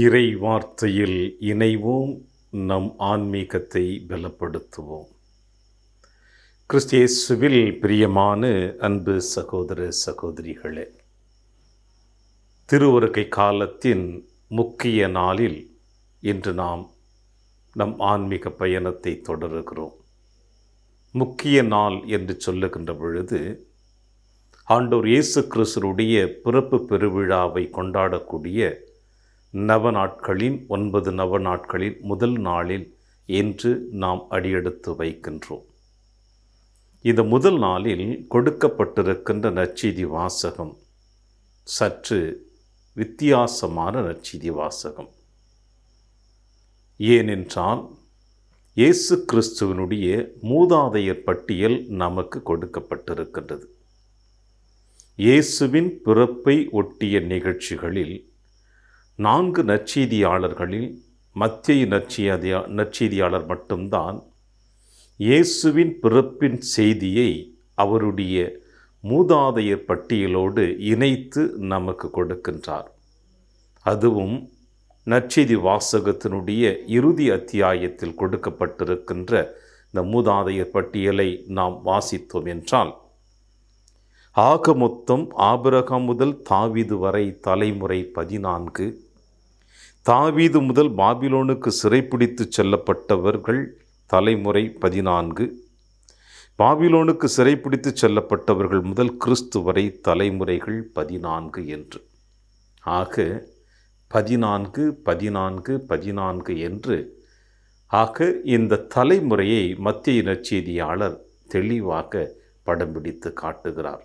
இறை வார்த்தையில் இணைவோம், நம் ஆன்மீகத்தை பலப்படுத்துவோம். கிறிஸ்து இயேசுவில் பிரியமான அன்பு சகோதர சகோதரிகளே, திருவருகை காலத்தின் முக்கிய நாளில் இன்று நாம் நம் ஆன்மீக பயணத்தை தொடருகிறோம். முக்கிய நாள் என்று சொல்லுகின்ற பொழுது ஆண்டவர் இயேசு கிறிஸ்துவுடைய பிறப்பு பெருவிழாவை கொண்டாடக்கூடிய நவநாட்களின் 9 நவநாட்களின் முதல் நாளில் இன்று நாம் அடியெடுத்து வைக்கின்றோம். இந்த முதல் நாளில் கொடுக்கப்பட்டிருக்கின்ற நற்செய்தி வாசகம் சற்று வித்தியாசமான நற்செய்தி வாசகம். ஏனென்றால் இயேசு கிறிஸ்துவனுடைய மூதாதையர் பட்டியல் நமக்கு கொடுக்கப்பட்டிருக்கின்றது. இயேசுவின் பிறப்பை ஒட்டிய நிகழ்ச்சிகளில் 4 நற்செய்தியாளர்களில் மத்தேயு நற்செய்தியாளர் மட்டும்தான் இயேசுவின் பிறப்பின் செய்தியை அவருடைய மூதாதையர் பட்டியலோடு இணைத்து நமக்கு கொடுக்கின்றார். அதுவும் நற்செய்தி வாசகத்தினுடைய இறுதி அத்தியாயத்தில் கொடுக்கப்பட்டிருக்கின்ற இந்த மூதாதையர் பட்டியலை நாம் வாசித்தோம் என்றால், ஆக மொத்தம் ஆபிரகாம் முதல் தாவீது வரை தலைமுறை 14, தாவீது முதல் பாபிலோனுக்கு சிறைப்பிடித்து செல்லப்பட்டவர்கள் தலைமுறை 14, பாபிலோனுக்கு சிறைப்பிடித்து செல்லப்பட்டவர்கள் முதல் கிறிஸ்து வரை தலைமுறைகள் 14 என்று. ஆக 14 14 14 என்று இந்த தலைமுறையை மத்தேயு நற்செய்தியாளர் தெளிவாக படம் பிடித்து காட்டுகிறார்.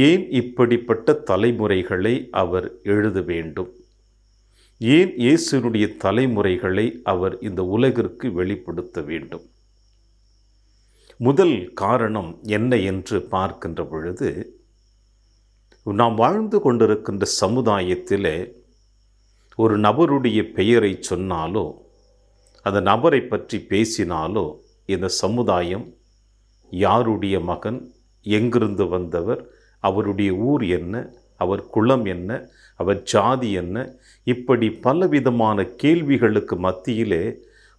ஏன் இப்படிப்பட்ட தலைமுறைகளை அவர் எழுத வேண்டும்? ஏன் இயேசுனுடைய தலைமுறைகளை அவர் இந்த உலகிற்கு வெளிப்படுத்த வேண்டும்? முதல் காரணம் என்ன என்று பார்க்கின்ற பொழுது, நாம் வாழ்ந்து கொண்டிருக்கின்ற சமுதாயத்திலே ஒரு நபருடைய பெயரை சொன்னாலோ, அந்த நபரை பற்றி பேசினாலோ, இந்த சமுதாயம் யாருடைய மகன், எங்கிருந்து வந்தவர், அவருடைய ஊர் என்ன, அவர் குலம் என்ன, அவர் ஜாதி என்ன, இப்படி பலவிதமான கேள்விகளுக்கு மத்தியிலே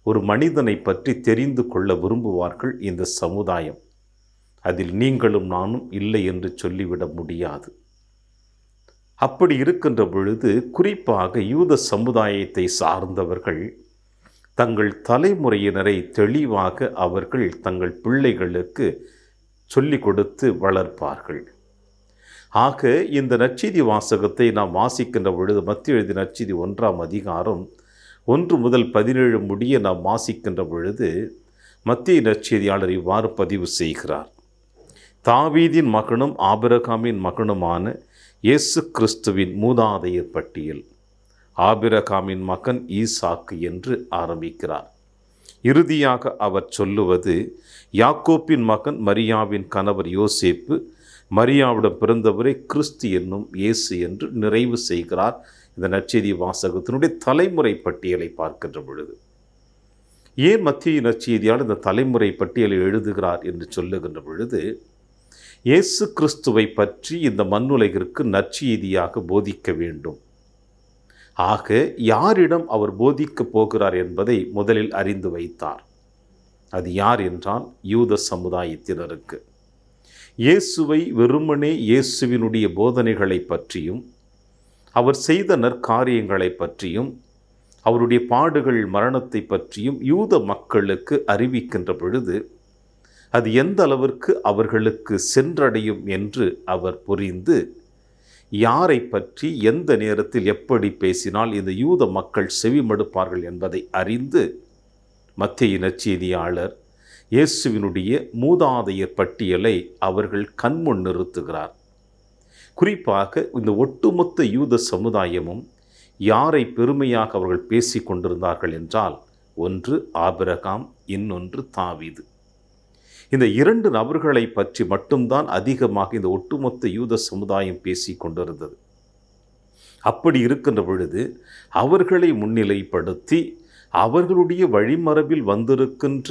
ஒரு மனிதனை பற்றி தெரிந்து கொள்ள விரும்புவார்கள் இந்த சமுதாயம். அதில் நீங்களும் நானும் இல்லை என்று சொல்லிவிட முடியாது. அப்படி இருக்கின்ற பொழுது குறிப்பாக யூத சமுதாயத்தை சார்ந்தவர்கள் தங்கள் தலைமுறையினரை தெளிவாக அவர்கள் தங்கள் பிள்ளைகளுக்கு சொல்லிக் கொடுத்து வளர்ப்பார்கள். ஆக இந்த நற்செய்தி வாசகத்தை நாம் வாசிக்கின்ற பொழுது மத்தேயு எழுதிய நற்செய்தி 1ஆம் அதிகாரம் 1 முதல் 17 முடிய நாம் வாசிக்கின்ற பொழுது மத்தேயு நற்செய்தியாளர் இவ்வாறு பதிவு செய்கிறார். தாவீதின் மகனும் ஆபிரகாமின் மகனுமான இயேசு கிறிஸ்துவின் மூதாதையர் பட்டியல். ஆபிரகாமின் மகன் ஈசாக்கு என்று ஆரம்பிக்கிறார். இறுதியாக அவர் சொல்லுவது, யாக்கோப்பின் மகன் மரியாவின் கணவர் யோசேப்பு, மரியாவிடம் பிறந்தவரை கிறிஸ்து என்னும் இயேசு என்று நிறைவு செய்கிறார். இந்த நற்செய்தி வாசகத்தினுடைய தலைமுறை பட்டியலை பார்க்கின்ற பொழுது, ஏன் மத்தேயு நற்செய்தியாளர் இந்த தலைமுறை பட்டியலை எழுதுகிறார் என்று சொல்லுகின்ற பொழுது, இயேசு கிறிஸ்துவை பற்றி இந்த மண்ணுலகிற்கு நற்செய்தியாக போதிக்க வேண்டும். ஆக யாரிடம் அவர் போதிக்கப் போகிறார் என்பதை முதலில் அறிந்து வைத்தார். அது யார் என்றால் யூத சமுதாயத்தினருக்கு. இயேசுவை வெறுமனே இயேசுவினுடைய போதனைகளை பற்றியும் அவர் செய்த நற்காரியங்களை பற்றியும் அவருடைய பாடுகள் மரணத்தை பற்றியும் யூத மக்களுக்கு அறிவிக்கின்ற பொழுது அது எந்த அளவிற்கு அவர்களுக்கு சென்றடையும் என்று அவர் புரிந்து, யாரை பற்றி எந்த நேரத்தில் எப்படி பேசினால் இந்த யூத மக்கள் செவிமடுப்பார்கள் என்பதை அறிந்து மத்தேயு நற்செய்தியாளர் இயேசுவினுடைய மூதாதையர் பட்டியலை அவர்கள் கண்முன் நிறுத்துகிறார். குறிப்பாக இந்த ஒட்டுமொத்த யூத சமுதாயமும் யாரை பெருமையாக அவர்கள் பேசி கொண்டிருந்தார்கள் என்றால், ஒன்று ஆபிரகாம், இன்னொன்று தாவீது. இந்த 2 நபர்களை பற்றி மட்டும்தான் அதிகமாக இந்த ஒட்டுமொத்த யூத சமுதாயம் பேசி கொண்டிருந்தது. அப்படி இருக்கின்ற பொழுது அவர்களை முன்னிலைப்படுத்தி அவர்களுடைய வழிமரபில் வந்திருக்கின்ற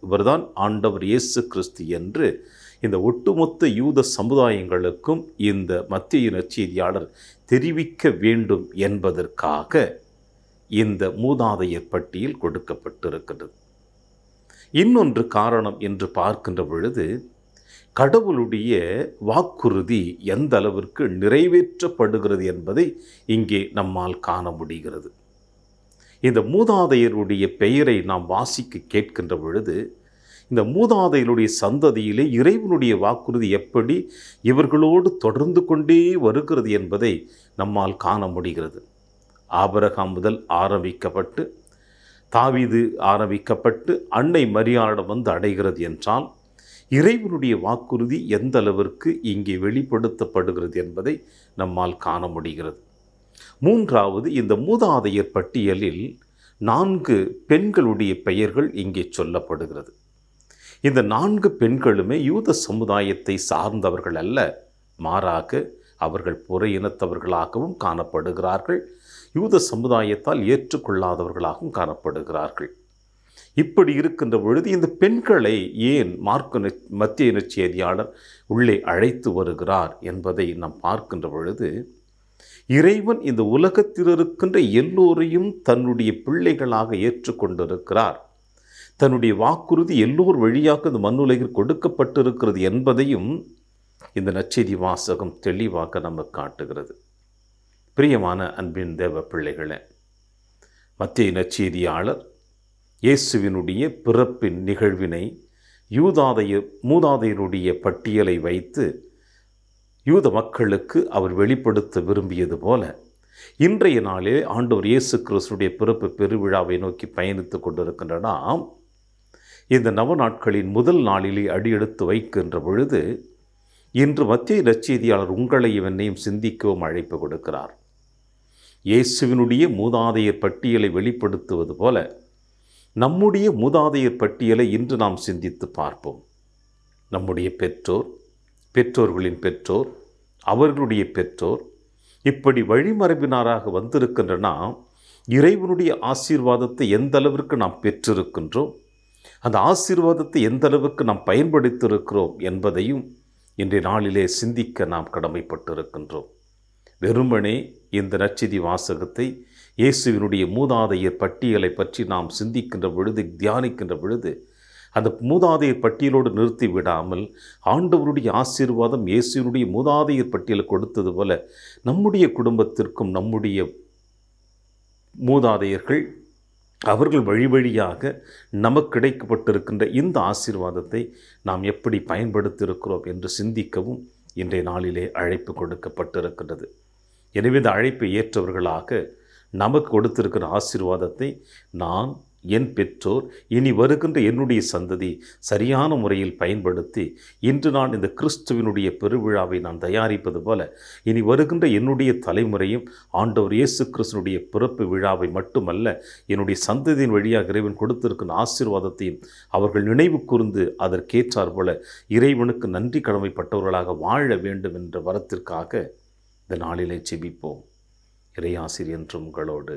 இவர்தான் ஆண்டவர் இயேசு கிறிஸ்து என்று இந்த ஒட்டுமொத்த யூத சமுதாயங்களுக்கும் இந்த மத்தேயு நற்செய்தியாளர் தெரிவிக்க வேண்டும் என்பதற்காக இந்த மூதாதையர் பட்டியல் கொடுக்கப்பட்டிருக்கிறது. இன்னொன்று காரணம் என்று பார்க்கின்ற பொழுது, கடவுளுடைய வாக்குறுதி எந்த அளவிற்கு நிறைவேற்றப்படுகிறது என்பதை இங்கே நம்மால் காண முடிகிறது. இந்த மூதாதையருடைய பெயரை நாம் வாசிக்க கேட்கின்ற பொழுது, இந்த மூதாதையருடைய சந்ததியிலே இறைவனுடைய வாக்குறுதி எப்படி இவர்களோடு தொடர்ந்து கொண்டே வருகிறது என்பதை நம்மால் காண முடிகிறது. ஆபிரகாம் முதல் ஆரம்பிக்கப்பட்டு, தாவீது ஆரம்பிக்கப்பட்டு, அன்னை மரியாளிடம் வந்து அடைகிறது என்றால், இறைவனுடைய வாக்குறுதி எந்த அளவிற்கு இங்கே வெளிப்படுத்தப்படுகிறது என்பதை நம்மால் காண முடிகிறது. மூன்றாவது, இந்த மூதாதையர் பட்டியலில் 4 பெண்களுடைய பெயர்கள் இங்கே சொல்லப்படுகிறது. இந்த 4 பெண்களுமே யூத சமுதாயத்தை சார்ந்தவர்கள் அல்ல, மாறாக அவர்கள் புற இனத்தவர்களாகவும் காணப்படுகிறார்கள், யூத சமுதாயத்தால் ஏற்றுக்கொள்ளாதவர்களாகவும் காணப்படுகிறார்கள். இப்படி இருக்கின்ற பொழுது இந்த பெண்களை ஏன் மத்தேயு நற்செய்தியாளர் உள்ளே அழைத்து வருகிறார் என்பதை நாம் பார்க்கின்ற பொழுது, இறைவன் இந்த உலகத்தில் இருக்கின்ற எல்லோரையும் தன்னுடைய பிள்ளைகளாக ஏற்றுக்கொண்டிருக்கிறார், தன்னுடைய வாக்குறுதி எல்லோர் வழியாக இந்த மண்ணுலகில் கொடுக்கப்பட்டிருக்கிறது என்பதையும் இந்த நற்செய்தி வாசகம் தெளிவாக நமக்கு காட்டுகிறது. பிரியமான அன்பின் தேவ பிள்ளைகளே, மத்தேயு நற்செய்தியாளர் இயேசுவினுடைய பிறப்பின் நிகழ்வினை மூதாதையருடைய பட்டியலை வைத்து யூத மக்களுக்கு அவர் வெளிப்படுத்த விரும்பியது போல, இன்றைய நாளில் ஆண்டவர் இயேசு கிறிஸ்துடைய பிறப்பு பெருவிழாவை நோக்கி பயணித்து கொண்டிருக்கின்ற நாம் இந்த நவநாட்களின் முதல் நாளிலே அடியெடுத்து வைக்கின்ற பொழுது, இன்று மத்தேயு நற்செய்தியாளர் உங்களையும் என்னையும் சிந்திக்கவும் அழைப்பு கொடுக்கிறார். இயேசுவினுடைய மூதாதையர் பட்டியலை வெளிப்படுத்துவது போல நம்முடைய மூதாதையர் பட்டியலை இன்று நாம் சிந்தித்து பார்ப்போம். நம்முடைய பெற்றோர், பெற்றோர்களின் பெற்றோர், அவர்களுடைய பெற்றோர், இப்படி வழிமரபினராக வந்திருக்கின்ற நாம் இறைவனுடைய ஆசீர்வாதத்தை எந்த அளவிற்கு நாம் பெற்றிருக்கின்றோம், அந்த ஆசீர்வாதத்தை எந்த அளவுக்கு நாம் பயன்படுத்தியிருக்கிறோம் என்பதையும் இன்றைய நாளிலே சிந்திக்க நாம் கடமைப்பட்டிருக்கின்றோம். வெறுமனே இந்த நற்செய்தி வாசகத்தை இயேசுவினுடைய மூதாதையர் பட்டியலை பற்றி நாம் சிந்திக்கின்ற பொழுது, தியானிக்கின்ற பொழுது, அந்த மூதாதையர் பட்டியலோடு நிறுத்தி விடாமல் ஆண்டவருடைய ஆசீர்வாதம் இயேசுவினுடைய மூதாதையர் பட்டியலை கொடுத்தது போல நம்முடைய குடும்பத்திற்கும் நம்முடைய மூதாதையர்கள் அவர்கள் வழி வழியாக நமக்கு கிடைக்கப்பட்டிருக்கின்ற இந்த ஆசீர்வாதத்தை நாம் எப்படி பயன்படுத்தியிருக்கிறோம் என்று சிந்திக்கவும் இன்றைய நாளிலே அழைப்பு கொடுக்கப்பட்டிருக்கின்றது. எனவே இந்த அழைப்பை ஏற்றவர்களாக நமக்கு கொடுத்திருக்கிற ஆசீர்வாதத்தை நான், என் பெற்றோர், இனி வருகின்ற என்னுடைய சந்ததி சரியான முறையில் பயன்படுத்தி, இன்று நான் இந்த கிறிஸ்துவினுடைய பெருவிழாவை நான் தயாரிப்பது போல இனி வருகின்ற என்னுடைய தலைமுறையும் ஆண்டவர் இயேசு கிறிஸ்துனுடைய பிறப்பு விழாவை மட்டுமல்ல, என்னுடைய சந்ததியின் வழியாக இறைவன் கொடுத்திருக்கிற ஆசீர்வாதத்தையும் அவர்கள் நினைவு கூர்ந்து அதற்கேற்றார் போல இறைவனுக்கு நன்றி கடமைப்பட்டவர்களாக வாழ வேண்டும் என்ற வரத்திற்காக இந்த நாளிலே ஜெபிப்போம். இறையாசிர் என்றும் உங்களோடு.